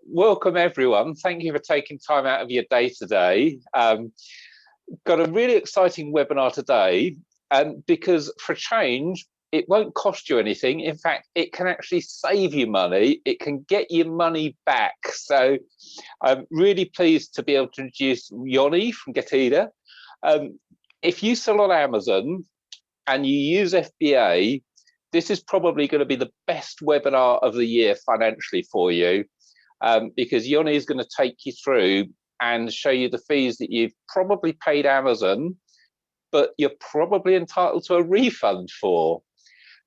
Welcome everyone. Thank you for taking time out of your day today. Got a really exciting webinar today, because for a change, it won't cost you anything. In fact, it can actually save you money. It can get your money back. So I'm really pleased to be able to introduce Yoni from Getida. If you sell on Amazon and you use FBA, this is probably going to be the best webinar of the year financially for you. Because Yoni is going to take you through and show you the fees that you've probably paid Amazon, but you're probably entitled to a refund for.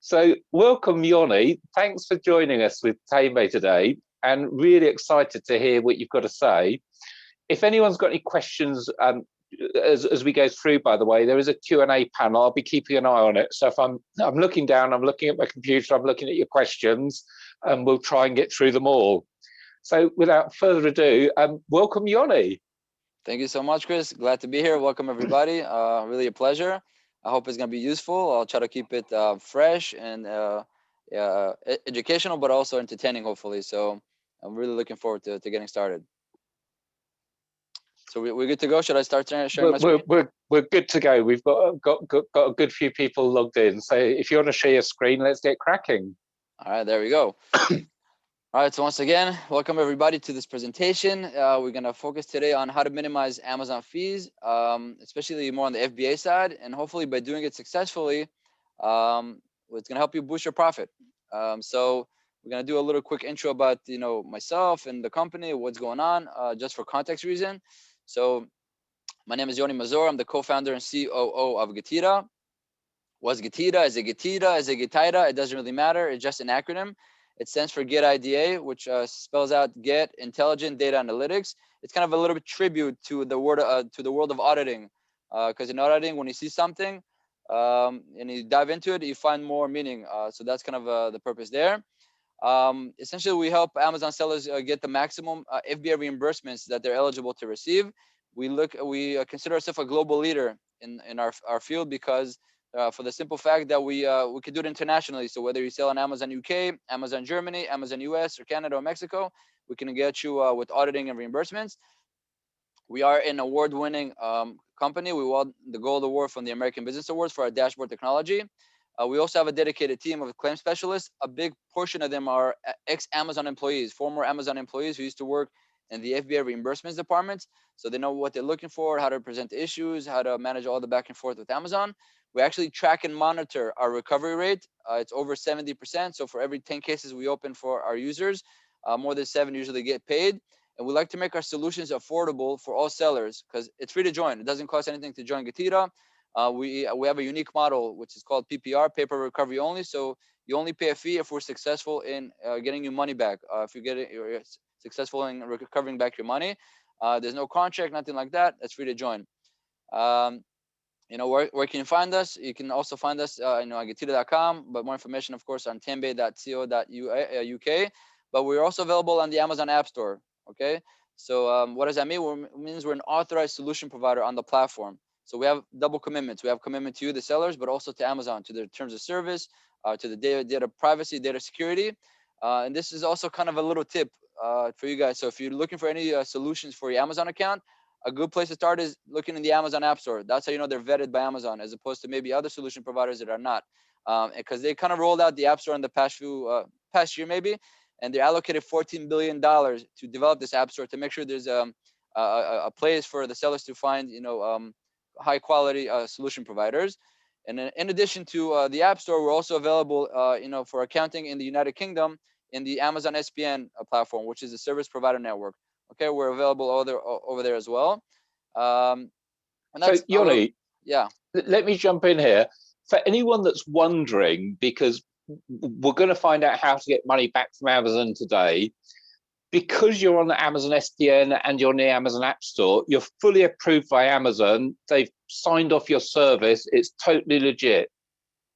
So welcome, Yoni. Thanks for joining us with Fba today, and really excited to hear what you've got to say. If anyone's got any questions, as we go through, by the way, there is a Q&A panel. I'll be keeping an eye on it. So if I'm looking down, I'm looking at my computer, I'm looking at your questions, and we'll try and get through them all. So without further ado, welcome, Yoni. Thank you so much, Chris. Glad to be here. Welcome, everybody. Really a pleasure. I hope it's going to be useful. I'll try to keep it fresh and educational, but also entertaining, hopefully. So I'm really looking forward to getting started. So we're good to go. Should I start sharing my screen? We're good to go. We've got a good few people logged in. So if you want to share your screen, let's get cracking. All right, there we go. All right, so once again, welcome everybody to this presentation. We're going to focus today on how to minimize Amazon fees, especially more on the FBA side, and hopefully by doing it successfully, it's going to help you boost your profit. So we're going to do a little quick intro about myself and the company, what's going on, just for context reason. So my name is Yoni Mazur. I'm the co-founder and COO of Getida. What's Getida? Is it Getida? Is it Getida? It doesn't really matter. It's just an acronym. It stands for Get IDA, which spells out Get Intelligent Data Analytics. It's kind of a little bit tribute to the world of auditing, because in auditing, when you see something and you dive into it, you find more meaning. So that's kind of the purpose there. Essentially, we help Amazon sellers get the maximum Fba reimbursements that they're eligible to receive. We consider ourselves a global leader in our field because for the simple fact that we can do it internationally. So whether you sell on Amazon UK, Amazon Germany, Amazon US, or Canada or Mexico, we can get you with auditing and reimbursements. We are an award-winning company. We won the Gold Award from the American Business Awards for our dashboard technology. We also have a dedicated team of claim specialists. A big portion of them are ex-Amazon employees, former Amazon employees who used to work in the Fba reimbursements departments. So they know what they're looking for, how to present issues, how to manage all the back and forth with Amazon. We actually track and monitor our recovery rate. It's over 70%. So for every 10 cases we open for our users, more than 7 usually get paid. And we like to make our solutions affordable for all sellers because it's free to join. It doesn't cost anything to join Getida. We have a unique model, which is called PPR, paper recovery only. So you only pay a fee if we're successful in getting your money back. If you're successful in recovering back your money, there's no contract, nothing like that. That's free to join. Where can you find us? You can also find us at getida.com, but more information, of course, on fba.co.uk. But we're also available on the Amazon App Store. Okay, so what does that mean? It means we're an authorized solution provider on the platform. So we have double commitments. We have commitment to you, the sellers, but also to Amazon, to their terms of service, to the data privacy, data security. And this is also kind of a little tip for you guys. So if you're looking for any solutions for your Amazon account, a good place to start is looking in the Amazon App Store. That's how you know they're vetted by Amazon, as opposed to maybe other solution providers that are not. Because they kind of rolled out the App Store in the past year maybe, and they allocated $14 billion to develop this App Store to make sure there's a place for the sellers to find high quality solution providers. And in addition to the App Store, we're also available for accounting in the United Kingdom in the Amazon SPN platform, which is a service provider network. Okay, we're available over there as well. And that's so Yoni, yeah. Let me jump in here. For anyone that's wondering, because we're going to find out how to get money back from Amazon today, because you're on the Amazon SPN and you're near Amazon App Store, you're fully approved by Amazon. They've signed off your service. It's totally legit.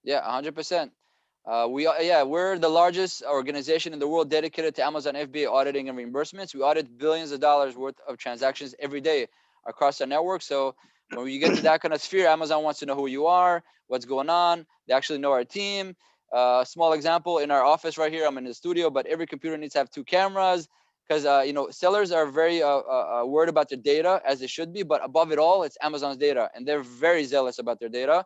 Yeah, 100%. We're the largest organization in the world dedicated to Amazon FBA auditing and reimbursements. We audit billions of dollars worth of transactions every day across our network. So when you get to that kind of sphere, Amazon wants to know who you are, what's going on. They actually know our team. Small example, in our office right here, I'm in the studio, but every computer needs to have 2 cameras because you know, sellers are very worried about their data, as they should be, but above it all, it's Amazon's data, and they're very zealous about their data.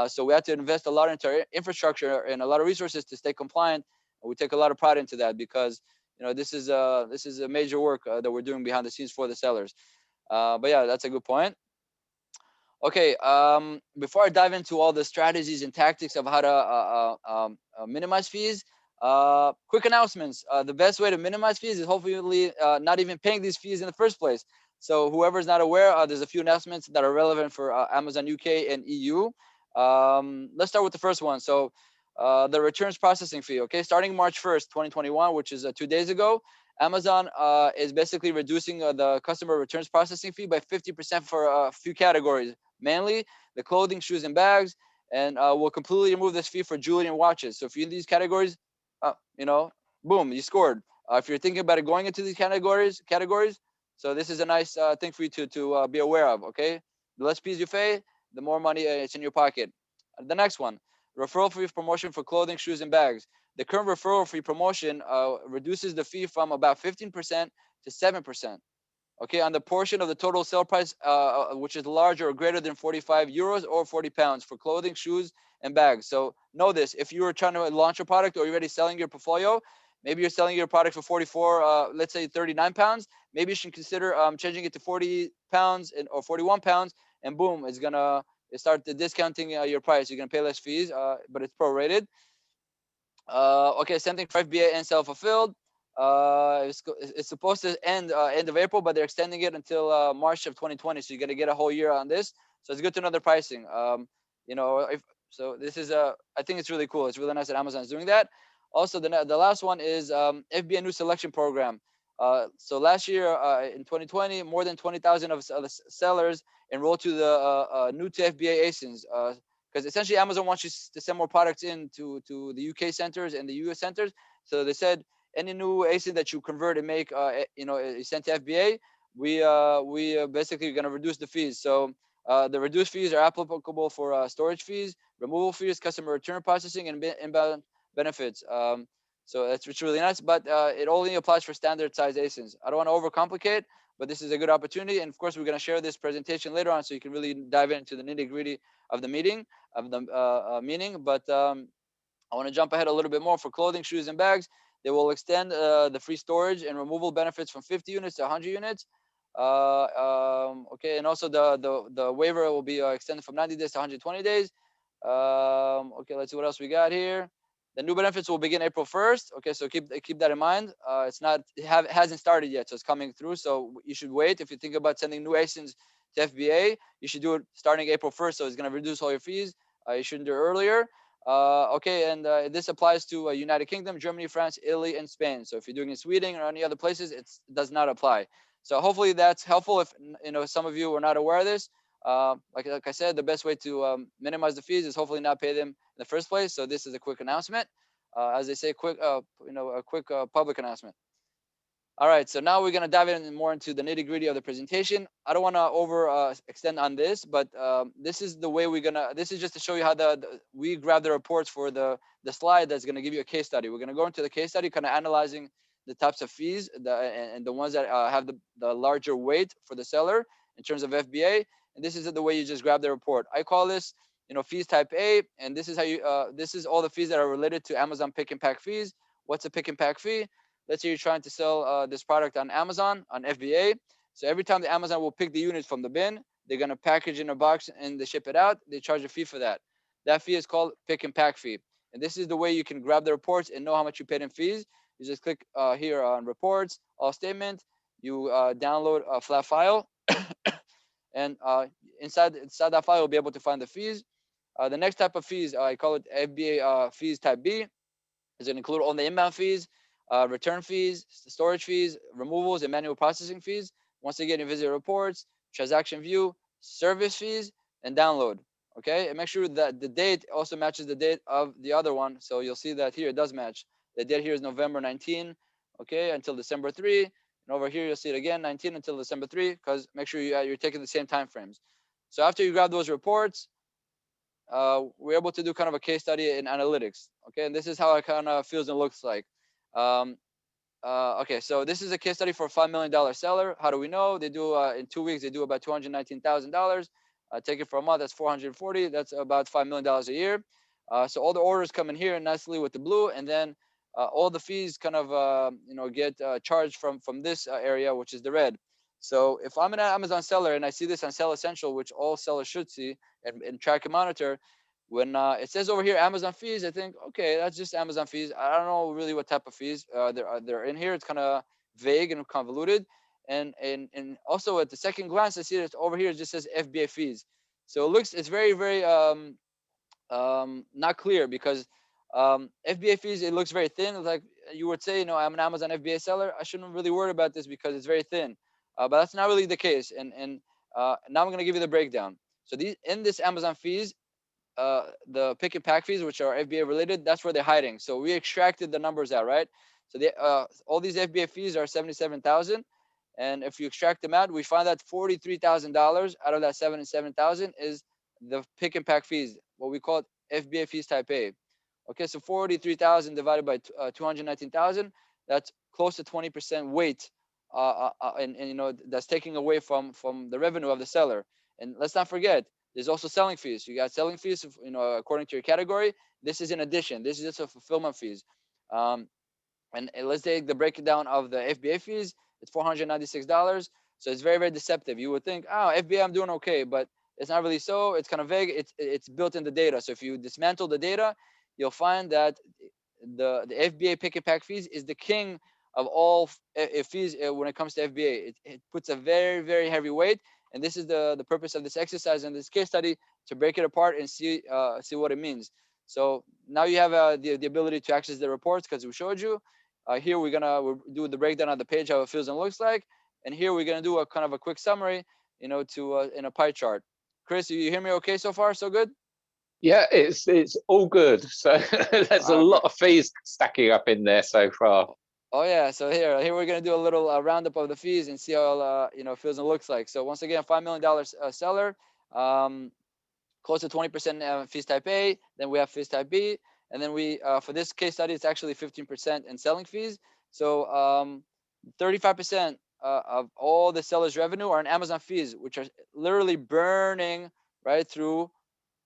So we have to invest a lot into our infrastructure and a lot of resources to stay compliant. And we take a lot of pride into that, because you know, this is a major work that we're doing behind the scenes for the sellers. But yeah, that's a good point. Okay, before I dive into all the strategies and tactics of how to minimize fees, quick announcements. The best way to minimize fees is hopefully not even paying these fees in the first place. So whoever's not aware, there's a few announcements that are relevant for Amazon UK and EU. Let's start with the first one. So the returns processing fee, okay? Starting March 1st, 2021, which is 2 days ago, Amazon is basically reducing the customer returns processing fee by 50% for a few categories, mainly the clothing, shoes, and bags, and we'll completely remove this fee for jewelry and watches. So if you're in these categories, you know, boom, you scored. If you're thinking about going into these categories, so this is a nice thing for you to be aware of. Okay, the less fees you pay, the more money it's in your pocket. The next one, referral fee promotion for clothing, shoes, and bags. The current referral fee promotion reduces the fee from about 15% to 7%. Okay, on the portion of the total sale price, which is larger or greater than 45 euros or 40 pounds for clothing, shoes, and bags. So know this: if you were trying to launch a product, or you're already selling your portfolio, maybe you're selling your product for 44, let's say 39 pounds. Maybe you should consider changing it to 40 pounds or 41 pounds, and boom, it's gonna start discounting your price. You're gonna pay less fees, but it's prorated. Okay, same thing for FBA and self-fulfilled. It's supposed to end end of April, but they're extending it until March of 2020. So you're gonna get a whole year on this. So it's good to know the pricing. You know, so this is I think it's really cool. It's really nice that Amazon is doing that. Also, the last one is FBA new selection program. So last year in 2020, more than 20,000 of sellers enrolled to the new to FBA ASINs. Because essentially Amazon wants you to send more products in to the UK centers and the US centers. So they said any new ASIN that you convert and make, you know, sent to FBA, we basically going to reduce the fees. So the reduced fees are applicable for storage fees, removal fees, customer return processing, and inbound benefits. So it's really nice, but it only applies for standard size ASINs. I don't want to overcomplicate, but this is a good opportunity. And of course, we're going to share this presentation later on, so you can really dive into the nitty gritty of the meeting, of the meaning. But I want to jump ahead a little bit more. For clothing, shoes, and bags, they will extend the free storage and removal benefits from 50 units to 100 units. Okay, and also the waiver will be extended from 90 days to 120 days. Okay, let's see what else we got here. The new benefits will begin April 1st. Okay, so keep that in mind. It hasn't started yet, so it's coming through. So you should wait. If you think about sending new ASINs to FBA, you should do it starting April 1st. So it's going to reduce all your fees. You shouldn't do it earlier. Okay, and this applies to United Kingdom, Germany, France, Italy, and Spain. So if you're doing it in Sweden or any other places, it does not apply. So hopefully that's helpful. If you know, some of you were not aware of this, like I said, the best way to minimize the fees is hopefully not pay them in the first place. So this is a quick announcement, as they say, quick a quick public announcement. All right, so now we're gonna dive in more into the nitty gritty of the presentation. I don't want to over extend on this, but this is the way we're gonna. This is just to show you how we grab the reports for the slide that's gonna give you a case study. We're gonna go into the case study, kind of analyzing the types of fees, and the ones that have the larger weight for the seller in terms of FBA. And this is the way you just grab the report. I call this, you know, fees type A, and this is how you. This is all the fees that are related to Amazon pick and pack fees. What's a pick and pack fee? Let's say you're trying to sell this product on Amazon, on FBA. So every time the Amazon will pick the units from the bin, they're going to package in a box and they ship it out. They charge a fee for that. That fee is called pick and pack fee. And this is the way you can grab the reports and know how much you paid in fees. You just click here on reports, all statement. You download a flat file. And inside that file, you'll be able to find the fees. The next type of fees, I call it FBA fees type B. Is going to include all the inbound fees, return fees, storage fees, removals, and manual processing fees. Once again, you visit reports, transaction view, service fees, and download. Okay, and make sure that the date also matches the date of the other one. So you'll see that here it does match. The date here is November 19, okay, until December 3. And over here you'll see it again, 19 until December 3, because make sure you're taking the same time frames. So after you grab those reports, we're able to do kind of a case study in analytics. Okay, and this is how it kind of feels and looks like. Okay, so this is a case study for a $5 million seller. How do we know? They do in 2 weeks, they do about $219,000. Take it for a month, that's 440. That's about $5 million a year. So all the orders come in here nicely with the blue, and then all the fees kind of get charged from this area, which is the red. So if I'm an Amazon seller and I see this on Sell Essential, which all sellers should see and track and monitor, when it says over here Amazon fees, I think, okay, that's just Amazon fees. I don't know really what type of fees they're in here. It's kind of vague and convoluted. And also at the second glance, I see that over here it just says FBA fees. So it's very, very not clear, because FBA fees, it looks very thin. It's like you would say, I'm an Amazon FBA seller, I shouldn't really worry about this because it's very thin. But that's not really the case. And now I'm going to give you the breakdown. So in this Amazon fees, the pick and pack fees, which are FBA related, that's where they're hiding. So we extracted the numbers out, right? So all these FBA fees are 77,000, and if you extract them out, we find that $43,000 out of that 77,000 is the pick and pack fees, what we call Fba Fees Type A. Okay, so 43,000 divided by 219,000, that's close to 20% weight, and that's taking away from the revenue of the seller. And let's not forget, there's also selling fees. You got selling fees, according to your category. This is in addition. This is just a fulfillment fees. And let's take the breakdown of the FBA fees. It's $496. So it's very, very deceptive. You would think, oh, FBA, I'm doing okay, but it's not really so. It's kind of vague. It's built in the data. So if you dismantle the data, you'll find that the FBA pick and pack fees is the king of all fees when it comes to FBA. It puts a very, very heavy weight. And this is the purpose of this exercise and this case study, to break it apart and see what it means. So now you have the ability to access the reports, because we showed you. Here we're do the breakdown on the page, how it feels and looks like. And here we're gonna do a kind of a quick summary, in a pie chart. Chris, you hear me okay so far? So good? Yeah, it's all good. So there's a lot of fees stacking up in there so far. Oh yeah, so here we're gonna do a little roundup of the fees and see how it feels and looks like. So once again, $5 million seller, close to 20% fees type A. Then we have fees type B, and then we for this case study, it's actually 15% in selling fees. So 35% of all the seller's revenue are in Amazon fees, which are literally burning right through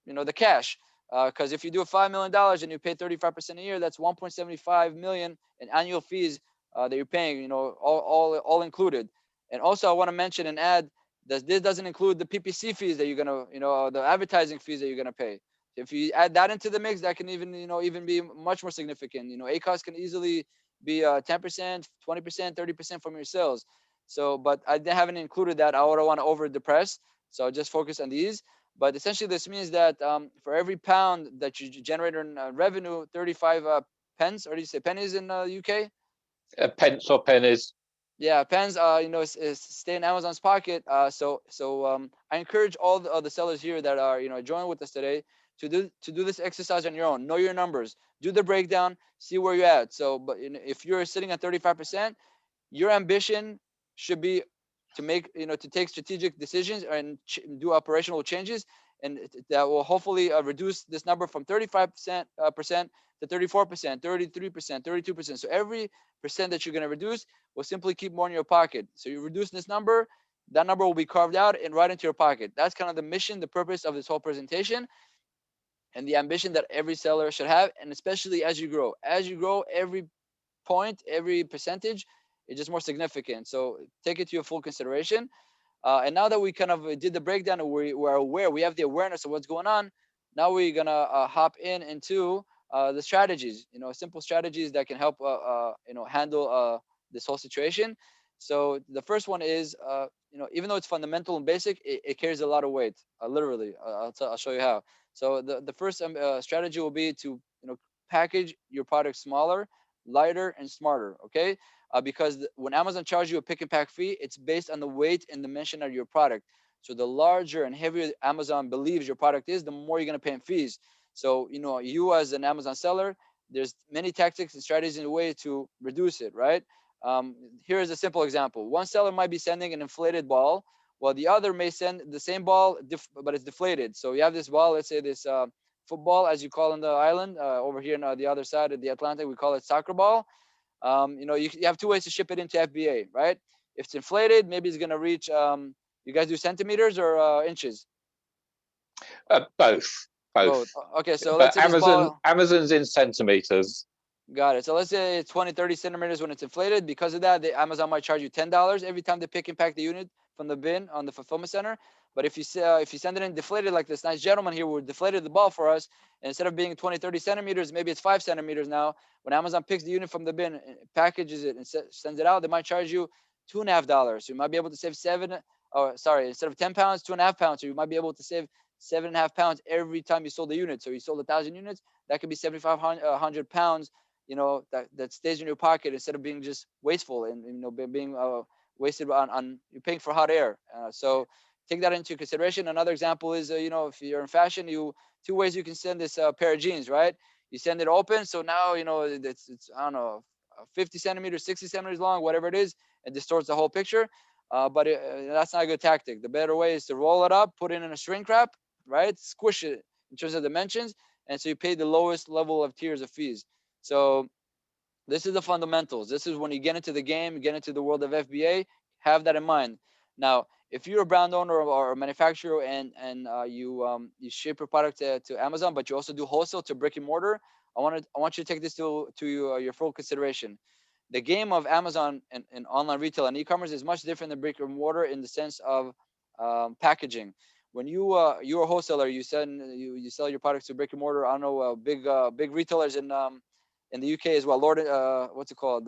the cash. Because if you do $5 million and you pay 35% a year, that's 1.75 million in annual fees that you're paying, all included. And also, I want to mention and add that this doesn't include the PPC fees that you're gonna, the advertising fees that you're gonna pay. If you add that into the mix, that can even be much more significant. ACOS can easily be 10%, 20%, 30% from your sales. So, but I haven't included that. I don't want to over depress, so I'll just focus on these. But essentially, this means that for every pound that you generate in revenue, 35 pence, or do you say pennies in the UK? Pence or pennies. Yeah, pens. Stay in Amazon's pocket. So I encourage all the sellers here that are joining with us today to do this exercise on your own. Know your numbers. Do the breakdown. See where you're at. So, but if you're sitting at 35%, your ambition should be to make to take strategic decisions and do operational changes, and that will hopefully reduce this number from 35% to 34%, 33%, 32%. So every percent that you're going to reduce will simply keep more in your pocket. So you reduce this number, that number will be carved out and right into your pocket. That's kind of the mission, the purpose of this whole presentation, and the ambition that every seller should have. And especially as you grow, every point, every percentage is just more significant. So take it to your full consideration. And now that we kind of did the breakdown and we're aware, we have the awareness of what's going on. Now we're gonna hop into the strategies, simple strategies that can help, handle this whole situation. So the first one is, even though it's fundamental and basic, it carries a lot of weight. Literally, I'll show you how. So the first strategy will be to, package your product smaller, lighter, and smarter. Okay. Because when Amazon charges you a pick and pack fee, it's based on the weight and dimension of your product. So the larger and heavier Amazon believes your product is, the more you're going to pay in fees. So, you as an Amazon seller, there's many tactics and strategies in a way to reduce it, right? Here's a simple example. One seller might be sending an inflated ball, while the other may send the same ball, but it's deflated. So you have this ball, let's say this football, as you call in the island, over here on the other side of the Atlantic, we call it soccer ball. You have two ways to ship it into FBA, right? If it's inflated, maybe it's gonna reach. You guys do centimeters or inches? Both. Both. Both. Okay, so let's But say this ball. Amazon's in centimeters. Got it. So let's say it's 20, 30 centimeters when it's inflated. Because of that, Amazon might charge you $10 every time they pick and pack the unit from the bin on the fulfillment center. But if you send it in deflated, like this nice gentleman here who deflated the ball for us, and instead of being 20, 30 centimeters, maybe it's 5 centimeters now. When Amazon picks the unit from the bin, packages it, and sends it out, they might charge you $2.50. So you might be able to save instead of 10 pounds, 2.5 pounds. So you might be able to save 7.5 pounds every time you sold the unit. So you sold 1,000 units, that could be 7,500 pounds, that stays in your pocket instead of being just wasteful and being wasted on you're paying for hot air. So take that into consideration. Another example is if you're in fashion, two ways you can send this pair of jeans, right? You send it open, so now it's I don't know, 50 centimeters, 60 centimeters long, whatever it is. It distorts the whole picture. But that's not a good tactic. The better way is to roll it up, put it in a shrink wrap, right? Squish it in terms of dimensions, and so you pay the lowest level of tiers of fees. So this is the fundamentals. This is when you get into the game, get into the world of FBA, have that in mind. Now, if you're a brand owner or a manufacturer and you ship your product to Amazon, but you also do wholesale to brick and mortar, I want you to take this to your full consideration. The game of Amazon and online retail and e-commerce is much different than brick and mortar in the sense of packaging. When you're a wholesaler, you sell your products to brick and mortar. I don't know, big retailers in the UK as well. Lord, what's it called?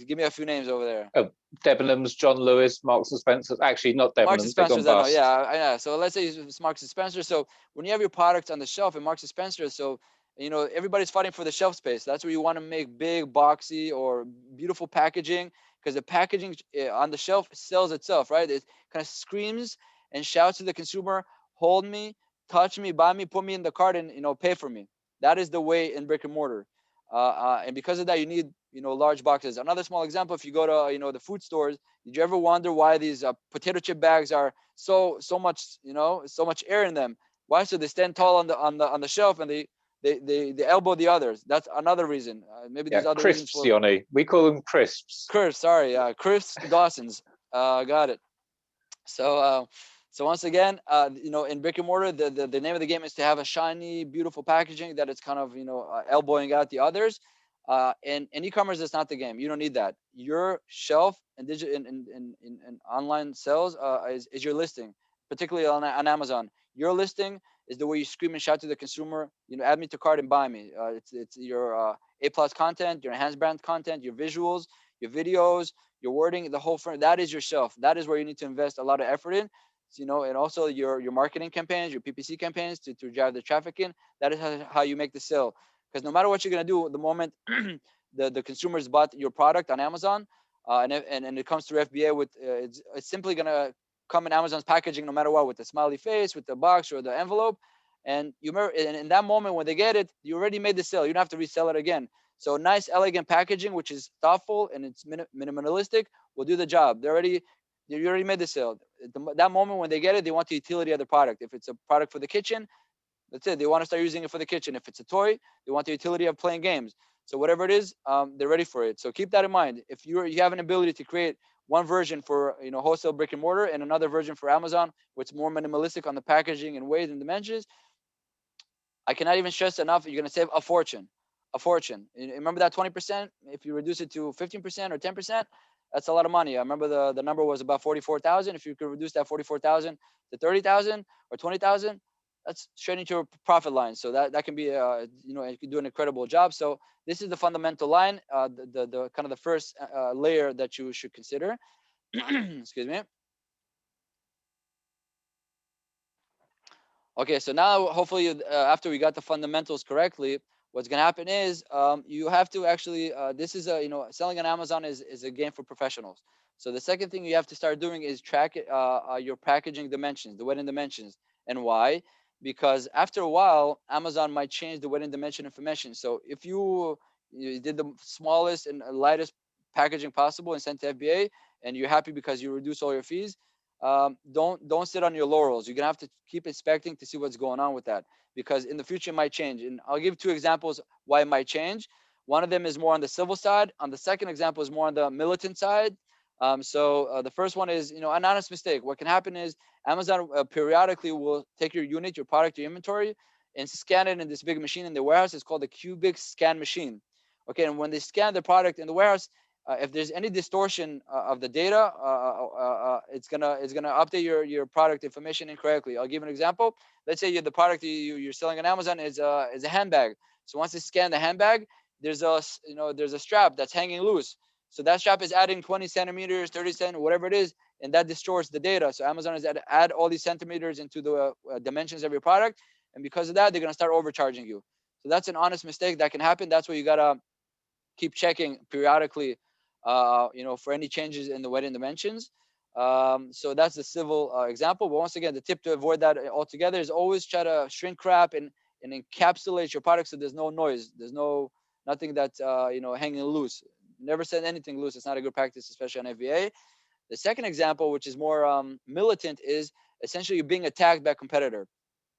Give me a few names over there. Oh, Debenhams, John Lewis, Marks and Spencer's. Actually, not Marks and Debenhams. They've Spencer's, gone I know. bust. Yeah. So let's say it's Marks and Spencer. So when you have your products on the shelf at Marks and Spencer, so everybody's fighting for the shelf space. That's where you want to make big, boxy, or beautiful packaging, because the packaging on the shelf sells itself, right? It kind of screams and shouts to the consumer, "Hold me, touch me, buy me, put me in the cart, and pay for me." That is the way in brick and mortar. And because of that, you need large boxes. Another small example: if you go to the food stores, did you ever wonder why these potato chip bags are so much so much air in them? Why? So they stand tall on the shelf and they elbow the others. That's another reason. Maybe there's other reasons Crisps, for Yoni. We call them crisps. crisps. Sorry, crisps Dawson's. Got it. So once again, in brick and mortar, the name of the game is to have a shiny, beautiful packaging that it's kind of elbowing out the others. And e-commerce is not the game. You don't need that. Your shelf and digital and online sales is your listing, particularly on Amazon. Your listing is the way you scream and shout to the consumer. Add me to cart and buy me. It's your A+ content, your enhanced brand content, your visuals, your videos, your wording, the whole front. That is your shelf. That is where you need to invest a lot of effort in. And also your marketing campaigns, your PPC campaigns to drive the traffic in. That is how you make the sale. Because no matter what you're gonna do, the moment the consumers bought your product on Amazon, and it comes through FBA with it's simply gonna come in Amazon's packaging no matter what, with the smiley face, with the box or the envelope. And you remember, in that moment when they get it, you already made the sale. You don't have to resell it again. So nice, elegant packaging, which is thoughtful and it's minimalistic, will do the job. You already made the sale. That moment when they get it, they want the utility of the product. If it's a product for the kitchen, that's it. They want to start using it for the kitchen. If it's a toy, they want the utility of playing games. So whatever it is, they're ready for it. So keep that in mind. If you have an ability to create one version for wholesale brick and mortar and another version for Amazon, which is more minimalistic on the packaging and weight and dimensions, I cannot even stress enough. You're going to save a fortune. A fortune. Remember that 20%? If you reduce it to 15% or 10%, that's a lot of money. I remember the number was about 44,000. If you could reduce that 44,000 to 30,000 or 20,000, that's straight into your profit line. So that can be you can do an incredible job. So this is the fundamental line, the kind of the first layer that you should consider. Excuse me. Okay, so now hopefully after we got the fundamentals correctly, what's going to happen is you have to actually this is selling on Amazon is a game for professionals. So the second thing you have to start doing is track your packaging dimensions, the weight and dimensions. And why? Because after a while, Amazon might change the weight and dimension information. So if you did the smallest and lightest packaging possible and sent to FBA, and you're happy because you reduce all your fees, don't sit on your laurels. You're gonna have to keep inspecting to see what's going on with that, because in the future it might change. And I'll give two examples why it might change. One of them is more on the civil side. On the second example is more on the militant side. The first one is, an honest mistake. What can happen is Amazon periodically will take your unit, your product, your inventory, and scan it in this big machine in the warehouse. It's called the cubic scan machine. Okay, and when they scan the product in the warehouse, if there's any distortion of the data, it's gonna update your product information incorrectly. I'll give an example. Let's say the product you're selling on Amazon is a handbag. So once they scan the handbag, there's a strap that's hanging loose. So that strap is adding 20 centimeters, 30 centimeters, whatever it is, and that distorts the data. So Amazon is add all these centimeters into the dimensions of your product, and because of that, they're gonna start overcharging you. So that's an honest mistake that can happen. That's why you gotta keep checking periodically, for any changes in the wedding dimensions. So that's the civil example. But once again, the tip to avoid that altogether is always try to shrink wrap and encapsulate your product so there's no noise. There's nothing that's hanging loose. Never send anything loose. It's not a good practice, especially on FBA. The second example, which is more militant, is essentially you're being attacked by a competitor.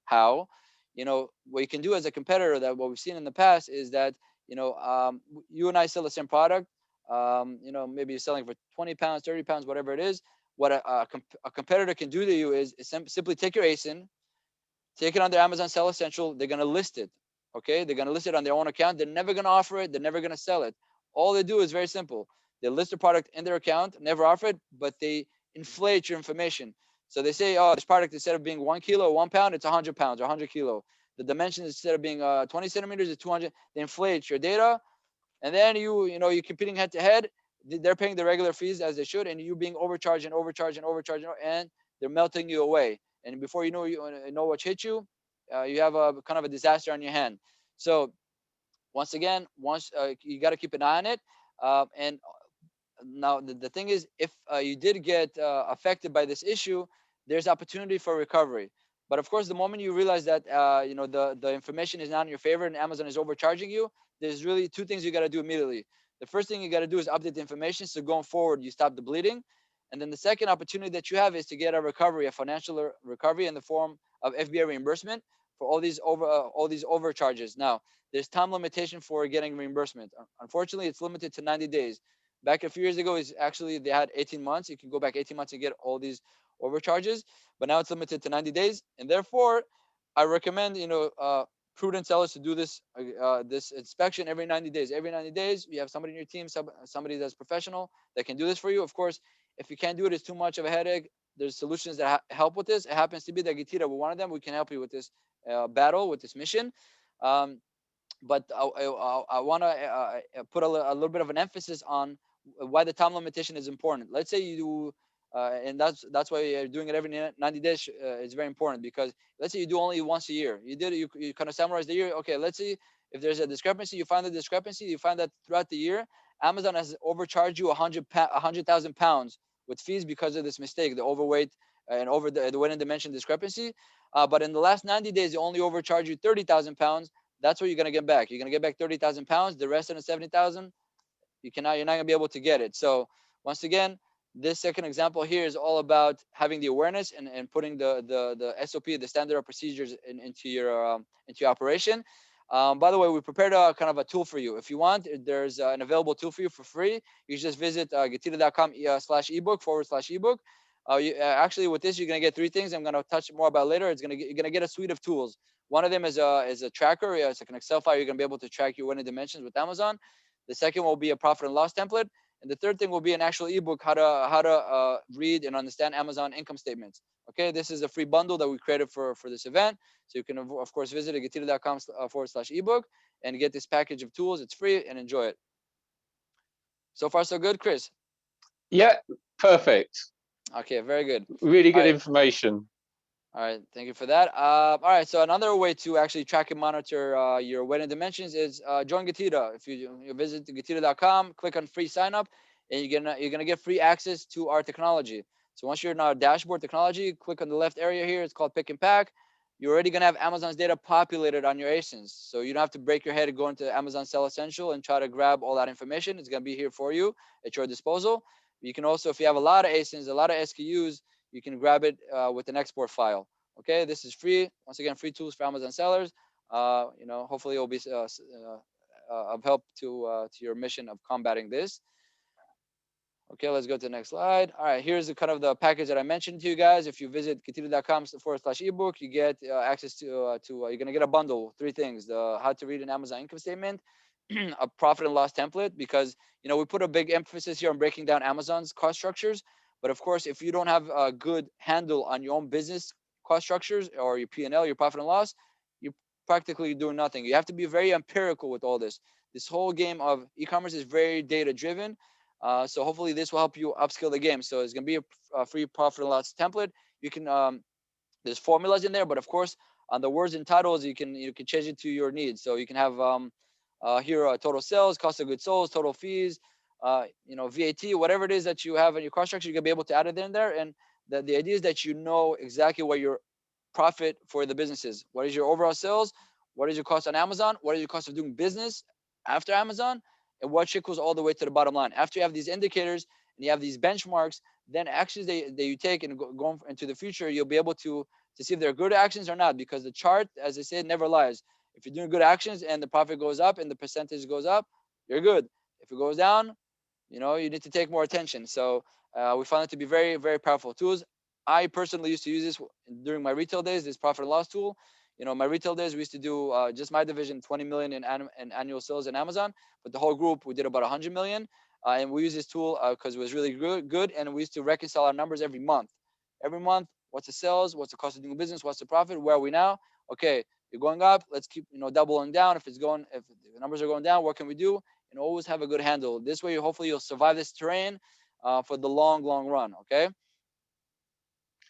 How? What you can do as a competitor, that what we've seen in the past is that, you and I sell the same product. Maybe you're selling for 20 pounds, 30 pounds, whatever it is. What a competitor can do to you is simply take your ASIN, take it on their Amazon Seller Central. They're going to list it. Okay. They're going to list it on their own account. They're never going to offer it. They're never going to sell it. All they do is very simple. They list the product in their account, never offer it, but they inflate your information. So they say, oh, this product, instead of being 1 kilo or 1 pound, it's 100 pounds or 100 kilo. The dimensions, instead of being 20 centimeters, it's 200. They inflate your data. And then you're competing head to head. They're paying the regular fees as they should, and you being overcharged and overcharged and overcharged, and they're melting you away. And before you know what hit you, you have a kind of a disaster on your hand. So once again, you got to keep an eye on it. And now the thing is, if you did get affected by this issue, there's opportunity for recovery. But of course, the moment you realize that the information is not in your favor and Amazon is overcharging you, there's really two things you got to do immediately. The first thing you got to do is update the information, so going forward you stop the bleeding. And then the second opportunity that you have is to get a recovery, a financial recovery in the form of Fba reimbursement for all these overcharges. Now, there's time limitation for getting reimbursement. Unfortunately, it's limited to 90 days. Back a few years ago, is actually they had 18 months. You can go back 18 months and get all these overcharges, but now it's limited to 90 days. And therefore, I recommend prudent sellers to do this inspection every 90 days. Every 90 days, you have somebody in your team, somebody that's professional that can do this for you. Of course, if you can't do it, it's too much of a headache. There's solutions that help with this. It happens to be that Getira, we're one of them. We can help you with this battle, with this mission. But I want to put a little bit of an emphasis on why the time limitation is important. Let's say you do, and that's why you're doing it every 90 days. It's very important, because let's say you do only once a year. You kind of summarize the year. Okay, let's see if there's a discrepancy. You find the discrepancy. You find that throughout the year, Amazon has overcharged you 100,000 pounds with fees because of this mistake, the overweight and over the weight and dimension discrepancy. But in the last 90 days, they only overcharge you 30,000 pounds. That's what you're gonna get back. You're gonna get back 30,000 pounds. The rest of the 70,000, you're not gonna be able to get it. So once again, this second example here is all about having the awareness and putting the SOP, the standard of procedures into your operation. By the way, we prepared a kind of a tool for you. If you want, there's an available tool for you for free. You just visit getita.com/ebook/ebook. Actually, with this, you're gonna get three things. I'm gonna touch more about later. You're gonna get a suite of tools. One of them is a tracker. It's like an Excel file. You're gonna be able to track your winning dimensions with Amazon. The second will be a profit and loss template, and the third thing will be an actual ebook, how to read and understand Amazon income statements. Okay, this is a free bundle that we created for this event. So you can of course visit getita.com/ebook and get this package of tools. It's free, and enjoy it. So far, so good, Chris? Yeah, perfect. Okay, very good. Really good information. All right, thank you for that. All right, so another way to actually track and monitor your wedding dimensions is join Getita. If you visit getita.com, click on free sign up, and you're gonna get free access to our technology. So once you're in our dashboard technology, click on the left area here. It's called Pick and Pack. You're already gonna have Amazon's data populated on your ASINs, so you don't have to break your head and go into Amazon Sell Essential and try to grab all that information. It's gonna be here for you at your disposal. You can also, if you have a lot of ASINs, a lot of SKUs, you can grab it with an export file. Okay, this is free. Once again, free tools for Amazon sellers. Hopefully it will be of help to your mission of combating this. Okay, let's go to the next slide. All right, here's the kind of the package that I mentioned to you guys. If you visit continue.com/ebook, you get access to you're gonna get a bundle, 3 things: the how to read an Amazon income statement, a profit and loss template, because we put a big emphasis here on breaking down Amazon's cost structures. But of course, if you don't have a good handle on your own business cost structures or your P&L, your profit and loss, you're practically doing nothing. You have to be very empirical with all this. This whole game of e-commerce is very data driven. So hopefully this will help you upskill the game. So it's going to be a free profit and loss template. You can there's formulas in there, but of course on the words and titles you can change it to your needs. So you can have here total sales, cost of goods sold, total fees, VAT, whatever it is that you have in your cost structure, you can be able to add it in there. And the idea is that you know exactly what your profit for the business is. What is your overall sales? What is your cost on Amazon? What is your cost of doing business after Amazon? And what trickles all the way to the bottom line. After you have these indicators and you have these benchmarks, then actions that you take and going into the future, you'll be able to see if they're good actions or not, because the chart, as I said, never lies. If you're doing good actions and the profit goes up and the percentage goes up, you're good. If it goes down, you need to take more attention. So we found it to be very, very powerful tools. I personally used to use this during my retail days, this profit and loss tool. My retail days, we used to do just my division 20 million in annual sales in Amazon, but the whole group, we did about 100 million. And we use this tool because it was really good. And we used to reconcile our numbers every month. Every month, what's the sales? What's the cost of doing business? What's the profit? Where are we now? Okay, you're going up. Let's keep, doubling down. If the numbers are going down, what can we do? And always have a good handle. This way, hopefully you'll survive this terrain for the long, long run. Okay.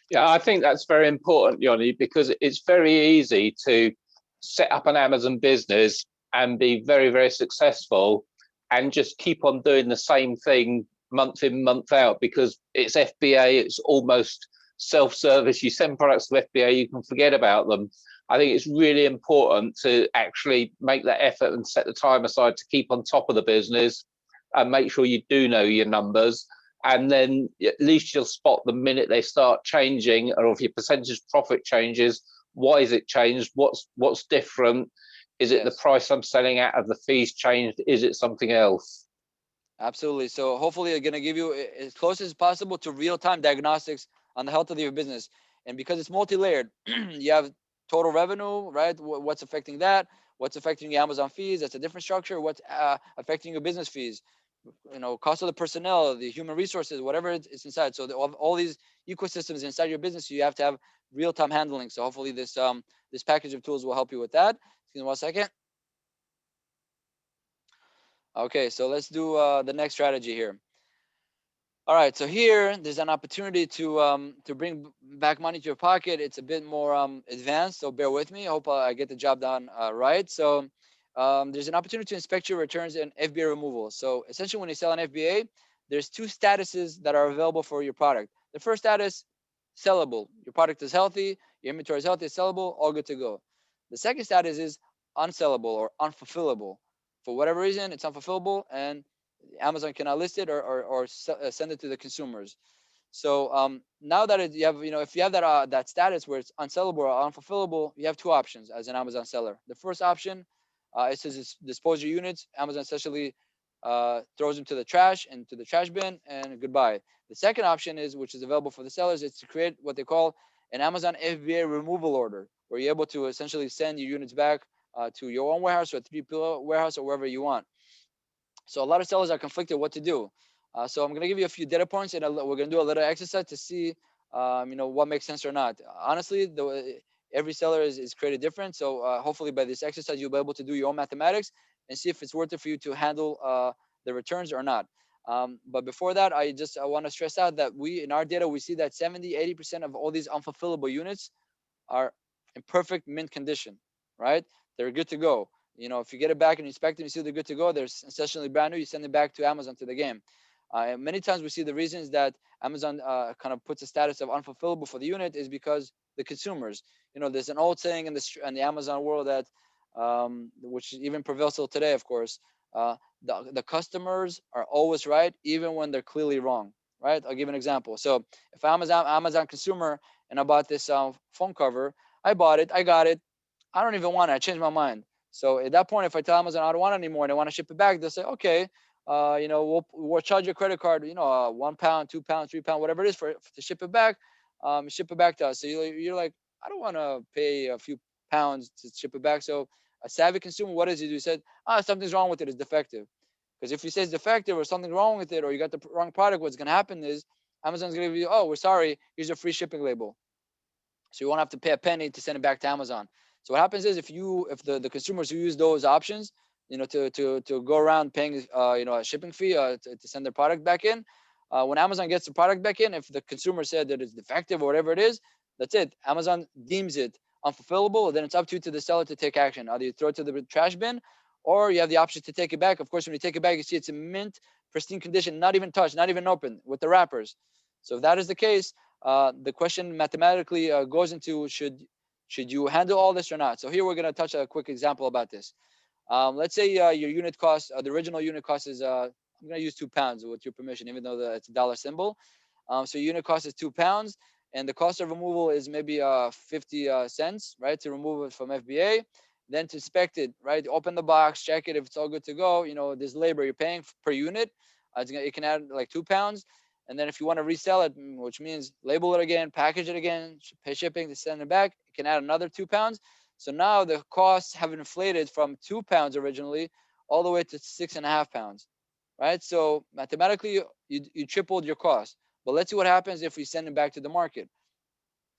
Yeah, I think that's very important, Yoni, because it's very easy to set up an Amazon business and be very, very successful and just keep on doing the same thing month in, month out, because it's FBA, it's almost self-service. You send products to FBA, you can forget about them. I think it's really important to actually make that effort and set the time aside to keep on top of the business and make sure you do know your numbers. And then at least you'll spot the minute they start changing, or if your percentage profit changes, why is it changed? What's different? Is it the price I'm selling at? Have the fees changed? Is it something else? Absolutely. So hopefully I'm going to give you as close as possible to real-time diagnostics on the health of your business. And because it's multi-layered, you have total revenue, right? What's affecting that? What's affecting your Amazon fees? That's a different structure. What's affecting your business fees? Cost of the personnel, the human resources, whatever it's inside. So all these ecosystems inside your business, you have to have real-time handling. So hopefully this package of tools will help you with that. Excuse me 1 second. Okay, so let's do the next strategy here. All right, so here there's an opportunity to bring back money to your pocket. It's a bit more advanced, so bear with me. I hope I get the job done right. So there's an opportunity to inspect your returns and FBA removal. So essentially, when you sell an FBA, there's 2 statuses that are available for your product. The first status, sellable. Your product is healthy, your inventory is healthy, it's sellable, all good to go. The second status is unsellable or unfulfillable. For whatever reason, it's unfulfillable, and Amazon cannot list it or send it to the consumers. So now that you have, if you have that status where it's unsellable or unfulfillable, you have 2 options as an Amazon seller. The first option is to dispose your units. Amazon essentially throws them to the trash and to the trash bin, and goodbye. The second option is, which is available for the sellers, is to create what they call an Amazon FBA removal order, where you're able to essentially send your units back to your own warehouse or a 3PL warehouse or wherever you want. So a lot of sellers are conflicted what to do. So I'm going to give you a few data points, and we're going to do a little exercise to see, what makes sense or not. Honestly, every seller is created different. So hopefully by this exercise, you'll be able to do your own mathematics and see if it's worth it for you to handle the returns or not. But before that, I want to stress out that in our data, we see that 70-80% of all these unfulfillable units are in perfect mint condition, right? They're good to go. If you get it back and you inspect them, you see they're good to go, they're essentially brand new, you send it back to Amazon, to the game. And many times we see the reasons that Amazon kind of puts a status of unfulfillable for the unit is because the consumers, there's an old saying in the Amazon world that, which even prevails till today, of course, the customers are always right, even when they're clearly wrong, right? I'll give an example. So if I'm Amazon consumer and I bought this phone cover, I bought it, I got it, I don't even want it, I changed my mind. So at that point, if I tell Amazon I don't want it anymore and I want to ship it back, they'll say, okay, we'll charge your credit card, £1, £2, £3, whatever it is to ship it back. Ship it back to us. So you're like, I don't want to pay a few pounds to ship it back. So a savvy consumer, what does he do? He said, something's wrong with it. It's defective. Because if he says defective or something wrong with it, or you got the wrong product, what's going to happen is Amazon's going to give you, oh, we're sorry, here's a free shipping label. So you won't have to pay a penny to send it back to Amazon. So what happens is if the consumers who use those options, to go around paying, a shipping fee to send their product back in, when Amazon gets the product back in, if the consumer said that it's defective or whatever it is, that's it. Amazon deems it unfulfillable. Then it's up to the seller to take action. Either you throw it to the trash bin, or you have the option to take it back. Of course, when you take it back, you see it's in mint, pristine condition, not even touched, not even open with the wrappers. So if that is the case, the question mathematically goes into should you handle all this or not? So here we're going to touch a quick example about this. Let's say your unit cost, the original unit cost is, I'm going to use £2 with your permission, even though it's a dollar symbol. So unit cost is £2, and the cost of removal is maybe 50 cents, right, to remove it from FBA. Then to inspect it, right, open the box, check it if it's all good to go. There's labor you're paying per unit. It can add like £2. And then if you want to resell it, which means label it again, package it again, pay shipping to send it back, it can add another £2. So now the costs have inflated from £2 originally all the way to £6.50, right? So mathematically, you tripled your cost. But let's see what happens if we send it back to the market.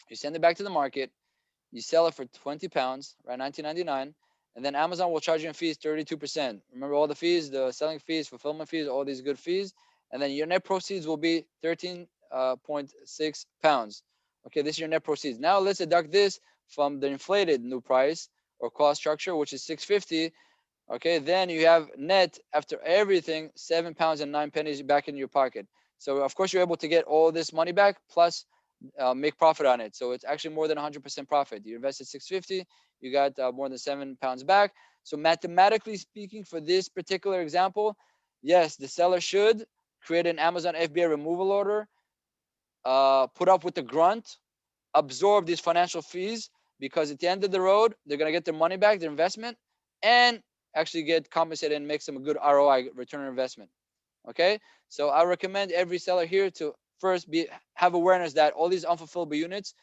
You send it back to the market, you sell it for £20, right, $19.99, and then Amazon will charge you in fees 32%. Remember all the fees, the selling fees, fulfillment fees, all these good fees, and then your net proceeds will be £13.6. Okay, this is your net proceeds. Now let's deduct this from the inflated new price or cost structure, which is $6.50. Okay, then you have net after everything £7.09 back in your pocket. So of course you're able to get all this money back plus make profit on it. So it's actually more than 100% profit. You invested $6.50, you got more than £7 back. So mathematically speaking, for this particular example, yes, the seller should create an Amazon FBA removal order, put up with the grunt, absorb these financial fees, because at the end of the road, they're going to get their money back, their investment, and actually get compensated and make some good ROI, return on investment. Okay, so I recommend every seller here to first have awareness that all these unfulfillable units,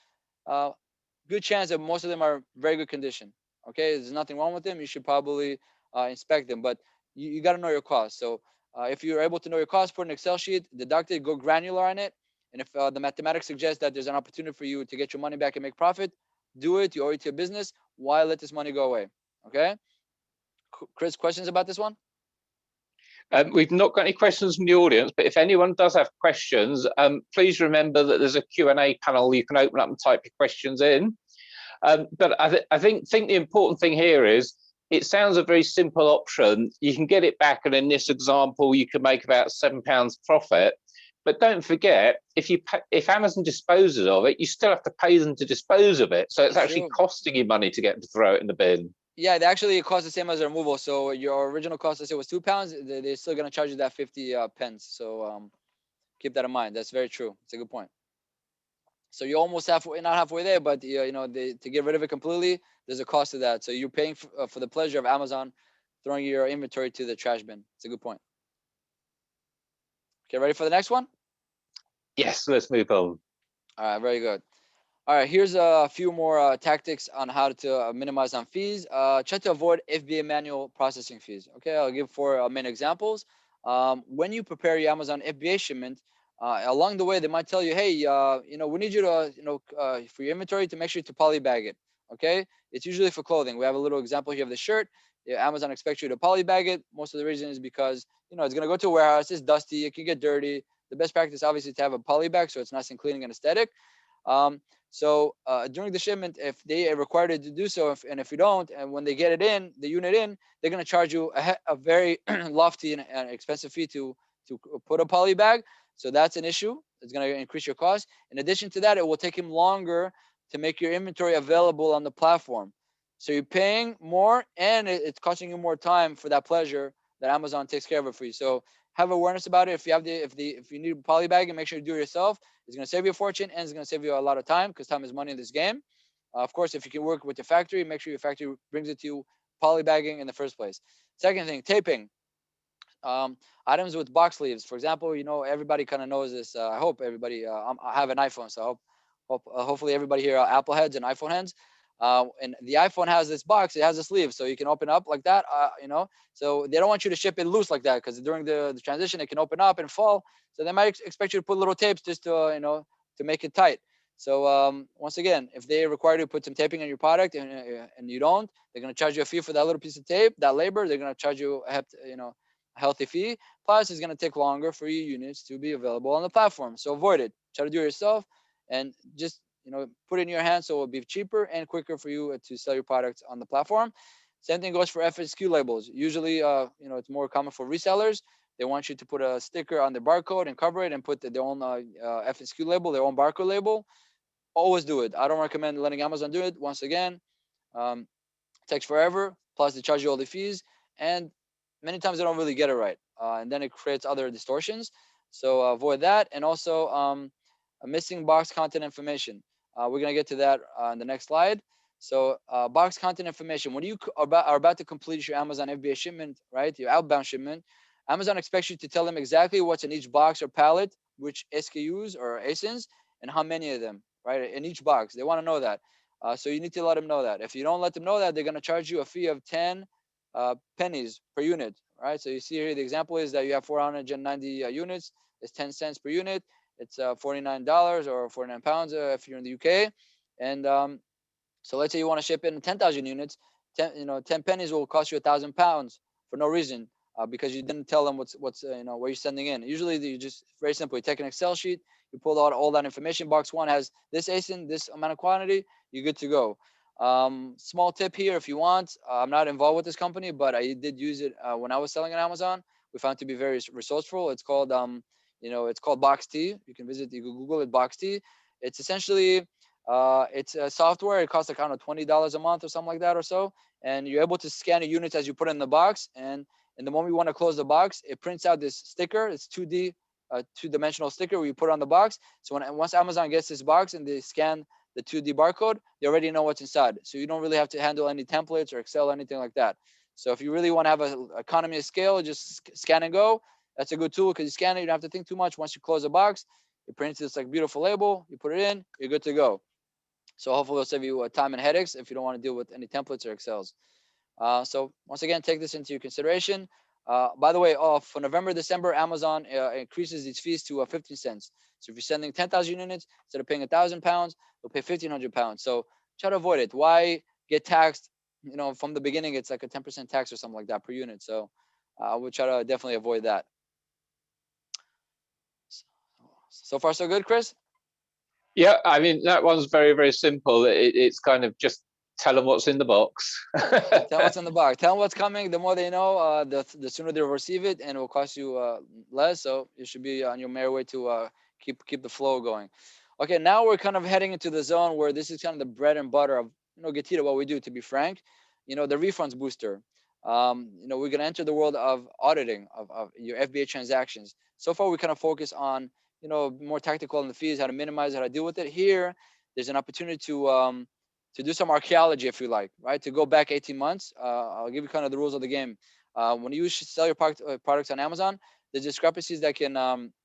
good chance that most of them are very good condition. Okay, there's nothing wrong with them. You should probably inspect them, but you got to know your cost. So if you're able to know your cost, put an Excel sheet, deduct it, go granular on it. And if the mathematics suggests that there's an opportunity for you to get your money back and make profit, do it. You owe it to your business. Why let this money go away? Okay, Chris, questions about this one? We've not got any questions from the audience, but if anyone does have questions, please remember that there's a Q&A panel. You can open up and type your questions in. But I think the important thing here is it sounds a very simple option. You can get it back, and in this example, you can make about £7 profit. But don't forget, if Amazon disposes of it, you still have to pay them to dispose of it. So it's actually costing you money to get them to throw it in the bin. Yeah, they actually cost the same as the removal. So your original cost, let's say, was £2. They're still going to charge you that 50 pence. So keep that in mind. That's very true. It's a good point. So you're almost halfway, not halfway there, but to get rid of it completely, there's a cost to that. So you're paying for the pleasure of Amazon throwing your inventory to the trash bin. It's a good point. Okay, ready for the next one? Yes, let's move on. All right, very good. All right, here's a few more tactics on how to minimize on fees. Try to avoid FBA manual processing fees. Okay, I'll give 4 main examples. When you prepare your Amazon FBA shipment, along the way they might tell you, hey, we need you to, for your inventory to make sure to polybag it. Okay, it's usually for clothing. We have a little example here of the shirt. Amazon expects you to polybag it. Most of the reason is because it's going to go to a warehouse. It's dusty. It can get dirty. The best practice, obviously, to have a polybag so it's nice and clean and aesthetic. So during the shipment, if they are required to do so, and if you don't, and when they get it in, the unit in, they're going to charge you a very lofty and expensive fee to put a poly bag. So that's an issue. It's going to increase your cost. In addition to that, it will take him longer to make your inventory available on the platform. So you're paying more, and it's costing you more time for that pleasure that Amazon takes care of it for you. So have awareness about it. If you need a poly bag, and make sure you do it yourself. It's going to save you a fortune, and it's going to save you a lot of time, because time is money in this game. Of course, if you can work with your factory, make sure your factory brings it to you polybagging in the first place. Second thing, taping. Items with box sleeves. For example, you know, everybody kind of knows this. I hope everybody. I have an iPhone, so hopefully everybody here are Apple heads and iPhone heads. And the iPhone has this box. It has a sleeve, so you can open up like that. You know, so they don't want you to ship it loose like that, because during the transition it can open up and fall. So they might expect you to put little tapes just to you know, to make it tight. So once again, if they require you to put some taping on your product and you don't, they're going to charge you a fee for that little piece of tape, that labor. They're going to charge you a healthy fee. Plus, it's going to take longer for your units to be available on the platform. So avoid it. Try to do it yourself, and just put it in your hands, so it will be cheaper and quicker for you to sell your products on the platform. Same thing goes for Fsq labels. Usually, it's more common for resellers. They want you to put a sticker on the barcode and cover it and put their own Fsq label, their own barcode label. Always do it. I don't recommend letting Amazon do it. Once again, takes forever. Plus, they charge you all the fees, and many times they don't really get it right, and then it creates other distortions. So avoid that. And also missing box content information. We're gonna get to that on the next slide. So box content information. When you are about to complete your Amazon FBA shipment, right, your outbound shipment, Amazon expects you to tell them exactly what's in each box or pallet, which SKUs or ASINs, and how many of them, right, in each box. They want to know that. So you need to let them know that. If you don't let them know that, they're going to charge you a fee of 10 pennies per unit, right? So you see here, the example is that you have 490 units. It's 10 cents per unit. It's $49 or 49 pounds if you're in the UK. And so let's say you want to ship in 10,000 units. 10 pennies will cost you £1,000 for no reason, because you didn't tell them what's what you're sending in. Usually you just, very simple, you take an Excel sheet, you pull out all that information. Box one has this ASIN, this amount of quantity, you're good to go. Small tip here, if you want, I'm not involved with this company, but I did use it when I was selling on Amazon. We found it to be very resourceful. It's called it's called Box T. You can Google it, Box T. It's essentially it's a software. It costs like, I don't know, $20 a month or something like that or so, and you're able to scan the units as you put it in the box. And the moment you want to close the box, it prints out this sticker. It's 2D, two-dimensional sticker where you put it on the box. So once Amazon gets this box and they scan the 2D barcode, they already know what's inside. So you don't really have to handle any templates or Excel or anything like that. So if you really want to have an economy of scale, just scan and go. That's a good tool, because you scan it, you don't have to think too much. Once you close the box, it prints this like beautiful label. You put it in, you're good to go. So hopefully it'll save you time and headaches if you don't want to deal with any templates or Excels. So once again, take this into your consideration. By the way, for November, December, Amazon increases its fees to 15 cents. So if you're sending 10,000 units, instead of paying £1,000, you'll pay £1,500. So try to avoid it. Why get taxed? From the beginning, it's like a 10% tax or something like that per unit. So I would try to definitely avoid that. So far, so good, Chris? Yeah, I mean, that one's very, very simple. It's kind of just tell them what's in the box. Tell them what's in the box. Tell them what's coming. The more they know, the sooner they'll receive it, and it will cost you less. So you should be on your merry way to keep the flow going. Okay, now we're kind of heading into the zone where this is kind of the bread and butter of Getita, what we do. To be frank, the refunds booster. We're gonna enter the world of auditing of your FBA transactions. So far, we kind of focus on more tactical on the fees, how to minimize, how to deal with it. Here, there's an opportunity to do some archaeology, if you like, right? To go back 18 months. I'll give you kind of the rules of the game. When you sell your products on Amazon, there's discrepancies that can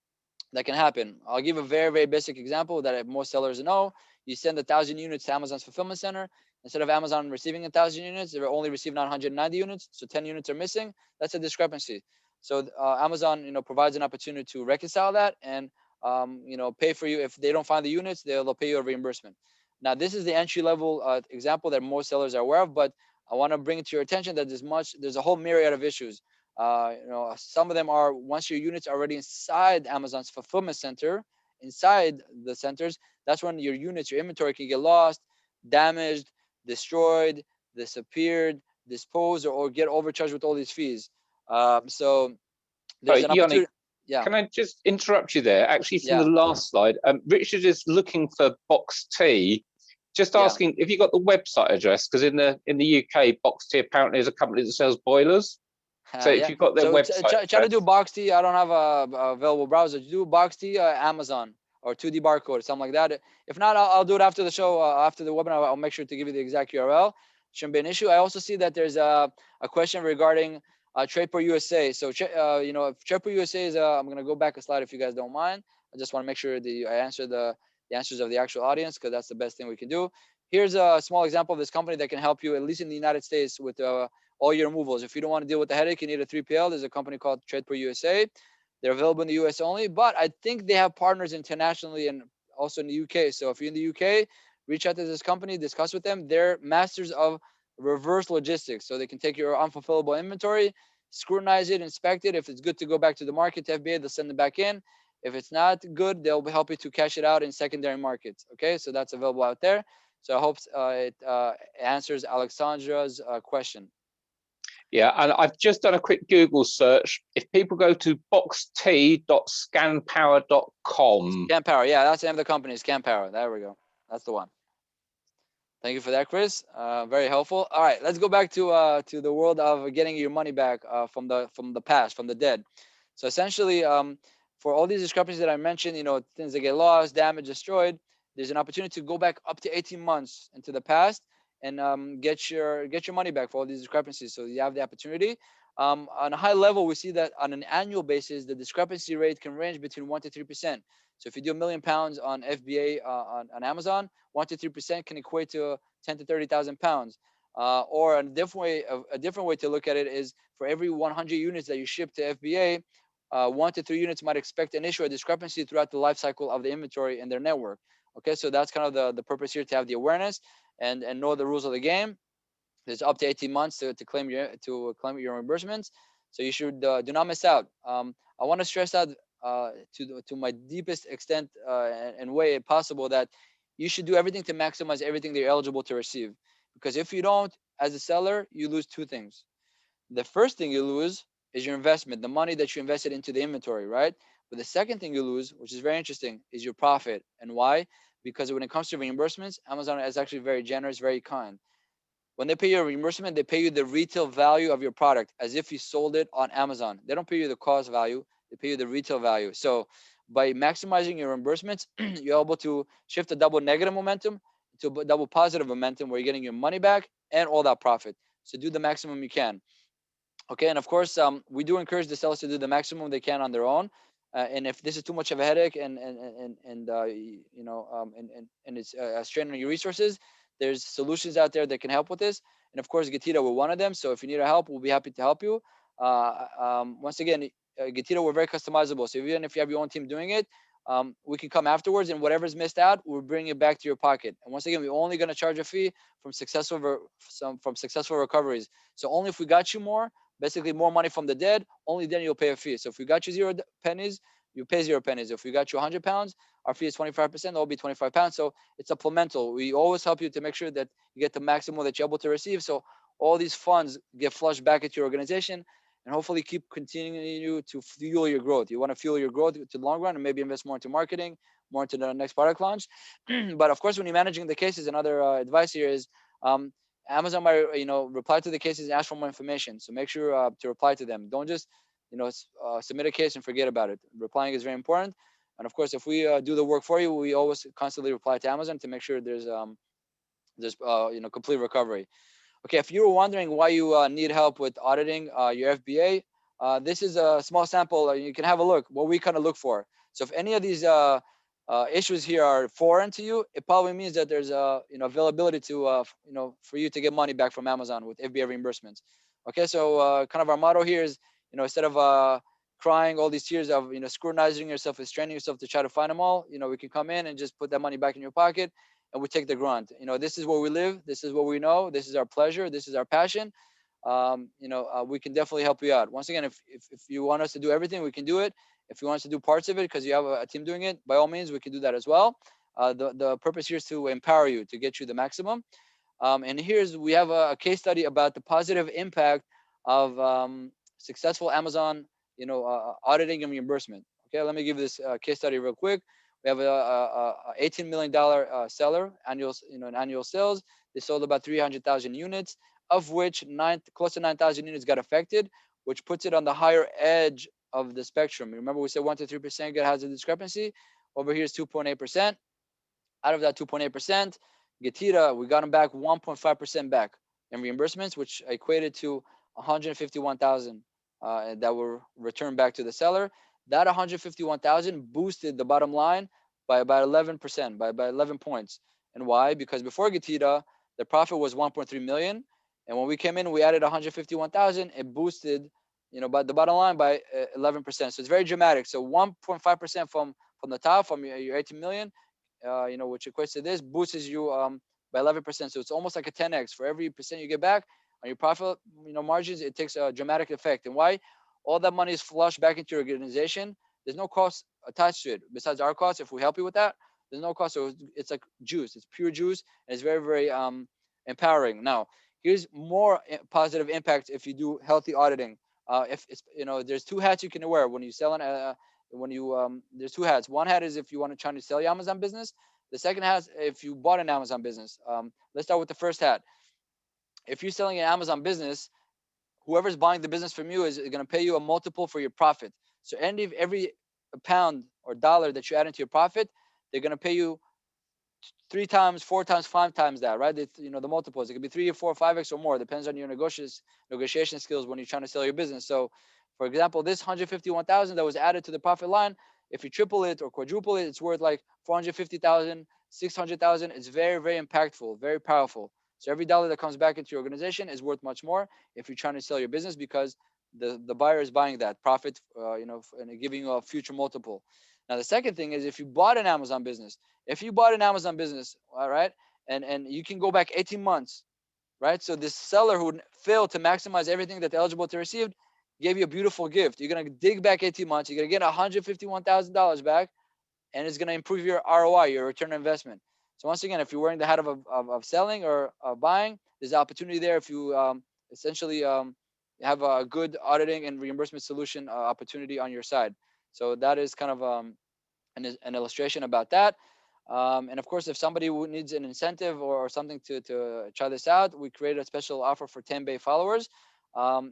happen. I'll give a very, very basic example that most sellers know. You send 1,000 units to Amazon's fulfillment center. Instead of Amazon receiving 1,000 units, they're only receiving 990 units. So 10 units are missing. That's a discrepancy. So Amazon, provides an opportunity to reconcile that and pay for you. If they don't find the units, they'll pay you a reimbursement. Now, this is the entry level example that most sellers are aware of, but I want to bring it to your attention that there's a whole myriad of issues. Some of them are, once your units are already inside Amazon's fulfillment center, inside the centers, that's when your units, your inventory can get lost, damaged, destroyed, disappeared, disposed, or get overcharged with all these fees. So there's an opportunity. Yeah. Can I just interrupt you there? Actually, from Yeah. the last slide, Richard is looking for Box T. Just asking if you got the website address, because in the UK, Box T apparently is a company that sells boilers. So if you've got their website, try to do Box T. I don't have a available browser. Do Box T, Amazon, or 2D barcode, something like that. If not, I'll do it after the show, after the webinar. I'll make sure to give you the exact URL. shouldn't be an issue. I also see that there's a question regarding Trade per USA. So you know, if Trade per USA is I'm gonna go back a slide if you guys don't mind. I just want to make sure that I answer the answers of the actual audience, because that's the best thing we can do. Here's a small example of this company that can help you, at least in the United States, with all your removals. If you don't want to deal with the headache, you need a 3PL. There's a company called Trade per USA. They're available in the US only, but I think they have partners internationally and also in the UK. So if you're in the UK, reach out to this company, discuss with them. They're masters of reverse logistics. So they can take your unfulfillable inventory, scrutinize it, inspect it. If it's good to go back to the market to FBA, they'll send it back in. If it's not good, they'll help you to cash it out in secondary markets. Okay, so that's available out there. So I hope it answers Alexandra's question. Yeah, and I've just done a quick Google search. If people go to boxt.scanpower.com. Scanpower, yeah, that's the name of the company, Scanpower. There we go. That's the one. Thank you for that, Chris. Very helpful. All right, let's go back to the world of getting your money back from the past, from the dead. So essentially, for all these discrepancies that I mentioned, you know, things that get lost, damaged, destroyed, there's an opportunity to go back up to 18 months into the past and get your money back for all these discrepancies. So you have the opportunity. On a high level, we see that on an annual basis, the discrepancy rate can range between 1 to 3%. So if you do £1 million on FBA on Amazon, 1 to 3% can equate to 10 to 30,000 pounds. Or a different way to look at it is, for every 100 units that you ship to FBA, 1 to 3 units might expect an issue or discrepancy throughout the life cycle of the inventory in their network. Okay, so that's kind of the purpose here, to have the awareness and know the rules of the game. There's up to 18 months to claim your reimbursements. So you should do not miss out. I want to stress out to my deepest extent and way possible that you should do everything to maximize everything that you're eligible to receive. Because if you don't, as a seller, you lose two things. The first thing you lose is your investment, the money that you invested into the inventory, right? But the second thing you lose, which is very interesting, is your profit. And why? Because when it comes to reimbursements, Amazon is actually very generous, very kind. When they pay you a reimbursement, they pay you the retail value of your product as if you sold it on Amazon. They don't pay you the cost value, they pay you the retail value. So by maximizing your reimbursements, you're able to shift a double negative momentum to a double positive momentum, where you're getting your money back and all that profit. So do the maximum you can. Okay, and of course, we do encourage the sellers to do the maximum they can on their own. And if this is too much of a headache and you know and it's a strain on your resources, there's solutions out there that can help with this. And of course, Getita, we're one of them. So if you need our help, we'll be happy to help you. Once again, Getita, we're very customizable. So even if you have your own team doing it, we can come afterwards, and whatever's missed out, we'll bring it back to your pocket. And once again, we're only going to charge a fee from successful recoveries. So only if we got you more, basically more money from the dead, only then you'll pay a fee. So if we got you 0 pennies, you pay 0 pennies. If we got you 100 pounds, our fee is 25%, that'll be 25 pounds. So it's supplemental. We always help you to make sure that you get the maximum that you're able to receive. So all these funds get flushed back into your organization, and hopefully keep continuing you to fuel your growth. You want to fuel your growth to the long run, and maybe invest more into marketing, more into the next product launch. But of course, when you're managing the cases, another advice here is, Amazon might, reply to the cases and ask for more information. So make sure to reply to them. Don't just, submit a case and forget about it. Replying is very important. And of course, if we do the work for you, we always constantly reply to Amazon to make sure there's complete recovery. Okay, if you were wondering why you need help with auditing your FBA, this is a small sample. You can have a look what we kind of look for. So if any of these issues here are foreign to you, it probably means that there's availability to for you to get money back from Amazon with FBA reimbursements. Okay, so kind of our motto here is, instead of crying all these tears of scrutinizing yourself and straining yourself to try to find them all, we can come in and just put that money back in your pocket, and we take the grunt. This is where we live, this is what we know, this is our pleasure, this is our passion. We can definitely help you out. Once again, if you want us to do everything, we can do it. If you want us to do parts of it because you have a team doing it, by all means, we can do that as well. The purpose here is to empower you, to get you the maximum. And we have a case study about the positive impact of successful Amazon, auditing and reimbursement. Okay, let me give this case study real quick. We have a $18 million seller, annual sales. They sold about 300,000 units, of which close to 9,000 units got affected, which puts it on the higher edge of the spectrum. Remember, we said 1 to 3% has a discrepancy. Over here is 2.8%. Out of that 2.8%, Getita, we got them back 1.5% back. in reimbursements, which equated to 151,000 that were returned back to the seller. That 151,000 boosted the bottom line by about 11%, by about 11 points. And why? Because before Getira, the profit was 1.3 million, and when we came in, we added 151,000. It boosted, but the bottom line by 11%. So it's very dramatic. So 1.5% from the top, from your 18 million, which equates to this, boosts you by 11%. So it's almost like a 10x. For every percent you get back on your profit, margins, it takes a dramatic effect. And why? All that money is flushed back into your organization. There's no cost attached to it besides our cost. If we help you with that, there's no cost. So it's like juice. It's pure juice, and it's very, very empowering. Now, here's more positive impact if you do healthy auditing. If it's, there's two hats you can wear when you sell there's two hats. One hat is if you want to try to sell your Amazon business. The second hat is if you bought an Amazon business. Let's start with the first hat. If you're selling an Amazon business, whoever's buying the business from you is going to pay you a multiple for your profit. So every pound or dollar that you add into your profit, they're going to pay you 3 times, 4 times, 5 times that, right? The multiples. It could be 3 or 4 or 5x or more. It depends on your negotiation skills when you're trying to sell your business. So, for example, this 151,000 that was added to the profit line, if you triple it or quadruple it, it's worth like 450,000, 600,000. It's very, very impactful, very powerful. So every dollar that comes back into your organization is worth much more if you're trying to sell your business, because the buyer is buying that profit, and giving you a future multiple. Now, the second thing is if you bought an Amazon business, all right, and you can go back 18 months, right? So this seller who failed to maximize everything that they're eligible to receive gave you a beautiful gift. You're going to dig back 18 months. You're going to get $151,000 back, and it's going to improve your ROI, your return on investment. So once again, if you're wearing the hat of selling or buying, there's an opportunity there if you essentially have a good auditing and reimbursement solution opportunity on your side. So that is kind of an illustration about that. And of course, if somebody needs an incentive or something to try this out, we created a special offer for Fba followers.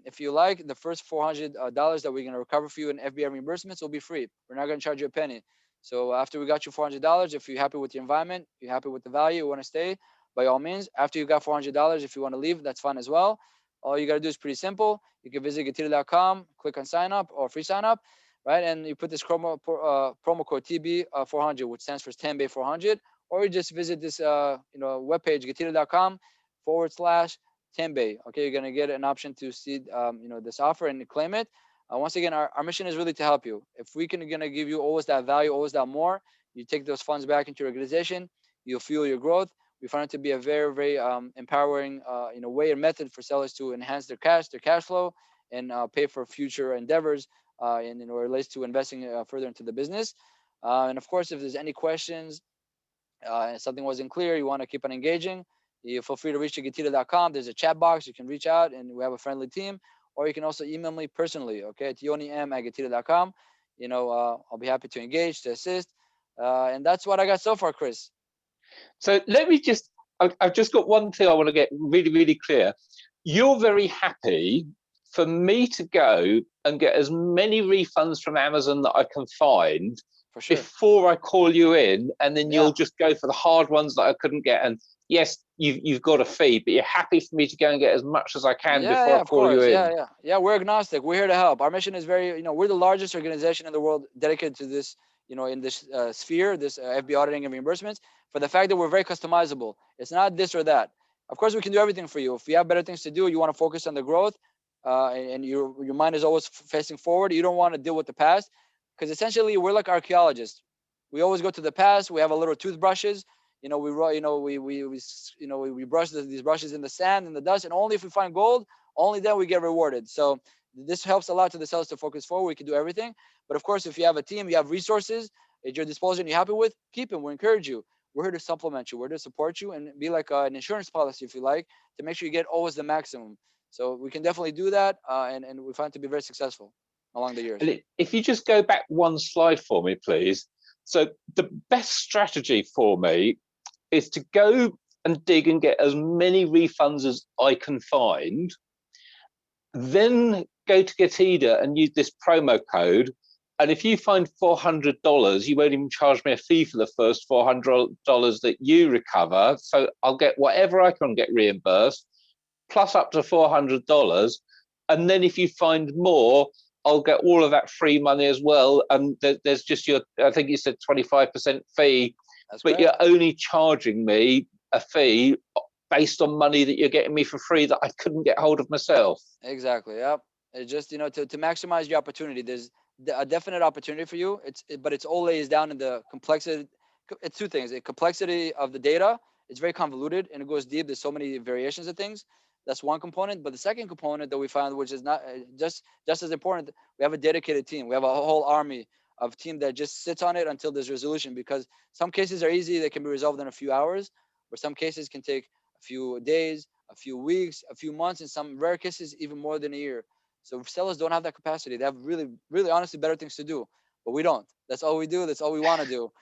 If you like, the first $400 that we're going to recover for you in Fba reimbursements will be free. We're not going to charge you a penny. So after we got you $400, if you're happy with the environment, you're happy with the value, you want to stay, by all means. After you got $400, if you want to leave, that's fine as well. All you got to do is pretty simple. You can visit getira.com, click on sign up or free sign up, right? And you put this promo code TB400, which stands for Fba 400, or you just visit this webpage, getira.com/Fba. Okay, you're gonna get an option to see this offer and claim it. Once again, our mission is really to help you. If we can gonna give you always that value, always that more, you take those funds back into your organization, you'll fuel your growth. We find it to be a very, very empowering way and method for sellers to enhance their cash flow, and pay for future endeavors, and it relates to investing further into the business. And of course, if there's any questions, and something wasn't clear, you want to keep on engaging, you feel free to reach to getira.com. There's a chat box. You can reach out, and we have a friendly team. Or you can also email me personally, okay, at yonim@getira.com. I'll be happy to engage, to assist. And that's what I got so far, Chris. So let me I've just got one thing I want to get really, really clear. You're very happy for me to go and get as many refunds from Amazon that I can find, for sure, before I call you in, and then you'll just go for the hard ones that I couldn't get. And yes, you've got a fee, but you're happy for me to go and get as much as I can before I call you in. Yeah, we're agnostic. We're here to help. Our mission is very, we're the largest organization in the world dedicated to this, in this sphere, this Fba auditing and reimbursements, for the fact that we're very customizable. It's not this or that. Of course, we can do everything for you. If you have better things to do, you want to focus on the growth, and your mind is always facing forward. You don't want to deal with the past, because essentially we're like archaeologists. We always go to the past. We have a little toothbrushes. We brush these brushes in the sand and the dust, and only if we find gold, only then we get rewarded. So this helps a lot to the sellers to focus forward. We can do everything. But of course, if you have a team, you have resources at your disposal, and you're happy with, keep them. We encourage you. We're here to supplement you. We're here to support you and be like an insurance policy, if you like, to make sure you get always the maximum. So we can definitely do that, and we find it to be very successful along the years. And if you just go back one slide for me, please. So the best strategy for me is to go and dig and get as many refunds as I can find, then go to Getira and use this promo code. And if you find $400, you won't even charge me a fee for the first $400 that you recover. So I'll get whatever I can get reimbursed. plus up to $400. And then if you find more, I'll get all of that free money as well. And there's just I think you said 25% fee, That's but correct. you're only charging me a fee based on money that you're getting me for free that I couldn't get hold of myself. Exactly. Yep. It's just, to maximize your opportunity. There's a definite opportunity for you. But it's all lays down in the complexity. It's two things: the complexity of the data. It's very convoluted and it goes deep. There's so many variations of things. That's one component. But the second component that we found, which is not just as important, we have a dedicated team. We have a whole army of team that just sits on it until there's resolution. Because some cases are easy; they can be resolved in a few hours, or some cases can take a few days, a few weeks, a few months, in some rare cases, even more than a year. So sellers don't have that capacity. They have really, really honestly better things to do, but we don't. That's all we do. That's all we want to do.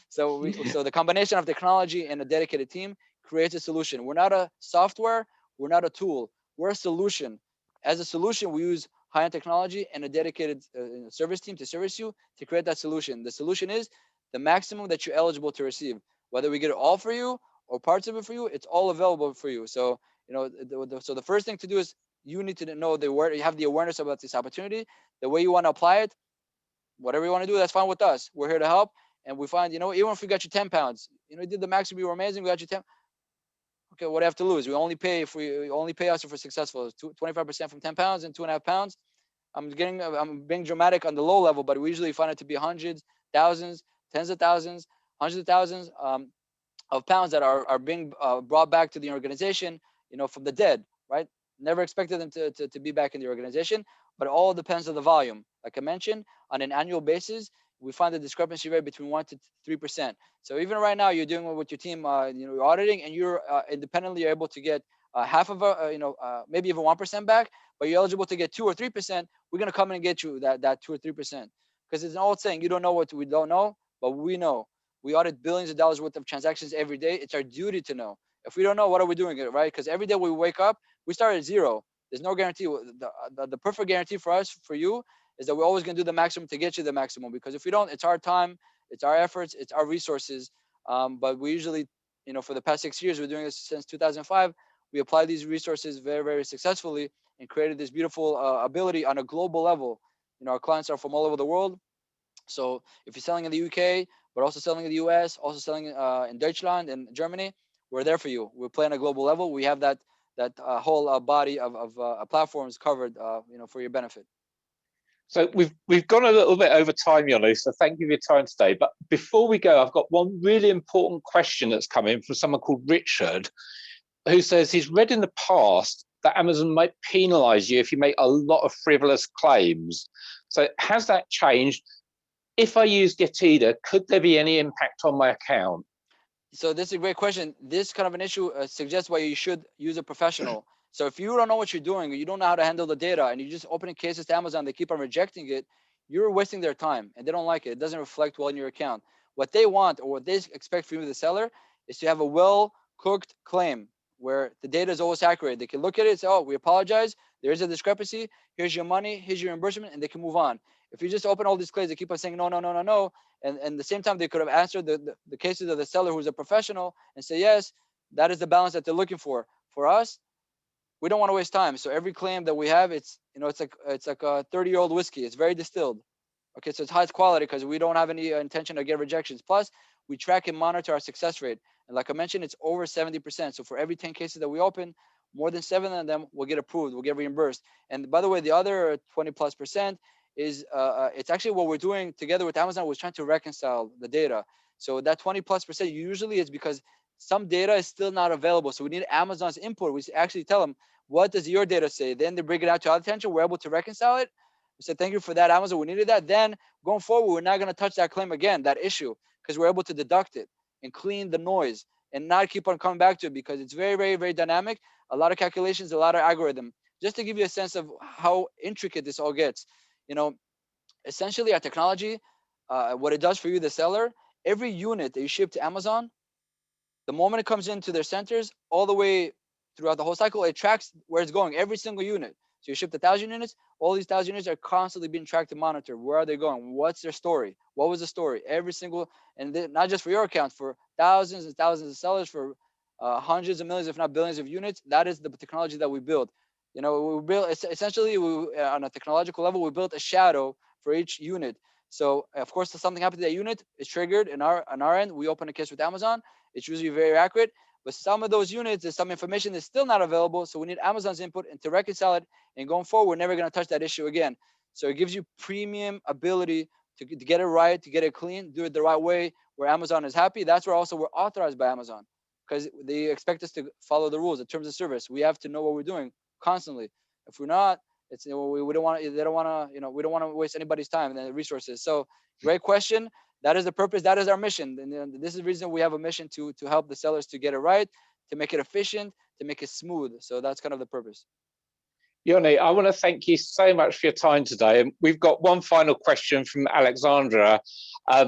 So the combination of technology and a dedicated team creates a solution. We're not a software. We're not a tool. We're a solution. As a solution, we use high-end technology and a dedicated service team to service you to create that solution. The solution is the maximum that you're eligible to receive. Whether we get it all for you or parts of it for you, it's all available for you. So, so the first thing to do is you need to know you have the awareness about this opportunity, the way you want to apply it, whatever you want to do, that's fine with us. We're here to help. And we find, even if we got you 10 pounds, you did the maximum, you were amazing, we got you 10. Okay, what do I have to lose? We only pay if we only pay us if we're successful. 25% from 10 pounds and 2.5 pounds. I'm being dramatic on the low level, but we usually find it to be hundreds, thousands, tens of thousands, hundreds of thousands of pounds that are being brought back to the organization, from the dead, right? Never expected them to be back in the organization, but it all depends on the volume. Like I mentioned, on an annual basis, we find the discrepancy rate between 1 to 3%. So even right now, you're doing it with your team, you're auditing, and you're independently able to get half of maybe even 1% back, but you're eligible to get 2 or 3%. We're gonna come in and get you that 2 or 3%, because it's an old saying: you don't know what we don't know, but we know. We audit billions of dollars worth of transactions every day. It's our duty to know. If we don't know, what are we doing it, right? Because every day we wake up, we start at zero. There's no guarantee. The perfect guarantee for us, for you, is that we're always going to do the maximum to get you the maximum. Because if we don't, it's our time, it's our efforts, it's our resources. But we usually, for the past 6 years, we're doing this since 2005. We apply these resources very, very successfully and created this beautiful ability on a global level. Our clients are from all over the world. So if you're selling in the UK, but also selling in the US, also selling in Deutschland and Germany, we're there for you. We're playing on a global level. We have that whole body of platforms covered, for your benefit. So we've gone a little bit over time, Yonu, so thank you for your time today. But before we go, I've got one really important question that's come in from someone called Richard, who says he's read in the past that Amazon might penalize you if you make a lot of frivolous claims. So has that changed? If I use Getida, could there be any impact on my account? So this is a great question. This kind of an issue suggests why you should use a professional. So if you don't know what you're doing, or you don't know how to handle the data, and you're just opening cases to Amazon, they keep on rejecting it, you're wasting their time, and they don't like it. It doesn't reflect well in your account. What they want, or what they expect from you, the seller, is to have a well-cooked claim where the data is always accurate. They can look at it and say, oh, we apologize. There is a discrepancy. Here's your money. Here's your reimbursement, and they can move on. If you just open all these claims, they keep on saying no, no, no, no, no. And at the same time, they could have answered the cases of the seller who's a professional and say, yes, that is the balance that they're looking for. For us, we don't want to waste time. So every claim that we have, it's like a 30-year-old whiskey. It's very distilled. Okay, so it's high quality because we don't have any intention to get rejections. Plus, we track and monitor our success rate. And like I mentioned, it's over 70%. So for every 10 cases that we open, more than 7 of them will get approved, will get reimbursed. And by the way, the other 20+% is it's actually what we're doing together with Amazon. We're trying to reconcile the data. So that 20+% usually is because some data is still not available. So we need Amazon's input. We actually tell them, what does your data say? Then they bring it out to our attention. We're able to reconcile it. We said, thank you for that, Amazon. We needed that. Then going forward, we're not going to touch that claim again, that issue, because we're able to deduct it and clean the noise and not keep on coming back to it, because it's very, very, very dynamic. A lot of calculations, a lot of algorithm. Just to give you a sense of how intricate this all gets, essentially our technology, what it does for you, the seller, every unit that you ship to Amazon, the moment it comes into their centers, all the way throughout the whole cycle, it tracks where it's going, every single unit. So you shipped 1,000 units, all these 1,000 units are constantly being tracked and monitored. Where are they going? What's their story? What was the story? Every single, and not just for your account, for thousands and thousands of sellers, for hundreds of millions, if not billions of units. That is the technology that we build. You know, we build essentially on a technological level, we built a shadow for each unit. So of course, if something happens to that unit, it's triggered on our end. We open a case with Amazon. It's usually very accurate. But some of those units, there's some information that's still not available. So we need Amazon's input and to reconcile it. And going forward, we're never going to touch that issue again. So it gives you premium ability to get it right, to get it clean, do it the right way, where Amazon is happy. That's where also we're authorized by Amazon, because they expect us to follow the rules, the terms of service. We have to know what we're doing constantly. If we're not, it's, you know, we don't want to, they don't want to, you know, we don't want to waste anybody's time and resources. So great question. That is the purpose. That is our mission. And this is the reason we have a mission to help the sellers to get it right, to make it efficient, to make it smooth. So that's kind of the purpose. Yoni, I want to thank you so much for your time today. And we've got one final question from Alexandra,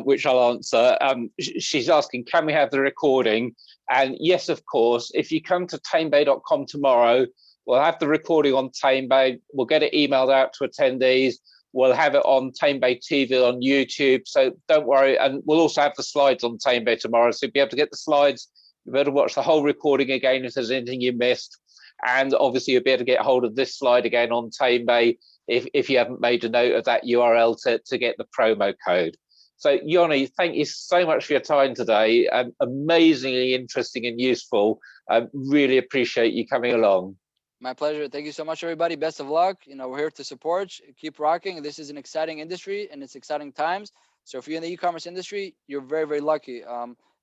which I'll answer. She's asking, can we have the recording? And yes, of course, if you come to tamebay.com tomorrow, we'll have the recording on Tamebay. We'll get it emailed out to attendees. We'll have it on Tamebay TV on YouTube. So don't worry. And we'll also have the slides on Tamebay tomorrow. So you'll be able to get the slides. You'll be able to watch the whole recording again if there's anything you missed. And obviously you'll be able to get hold of this slide again on Tamebay if you haven't made a note of that URL to get the promo code. So Yoni, thank you so much for your time today. Amazingly interesting and useful. Really appreciate you coming along. My pleasure. Thank you so much, everybody. Best of luck. You know, we're here to support. Keep rocking. This is an exciting industry and it's exciting times. So if you're in the e-commerce industry, you're very, very lucky.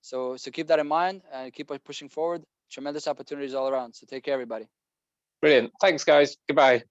So keep that in mind and keep pushing forward. Tremendous opportunities all around. So take care, everybody. Brilliant. Thanks, guys. Goodbye.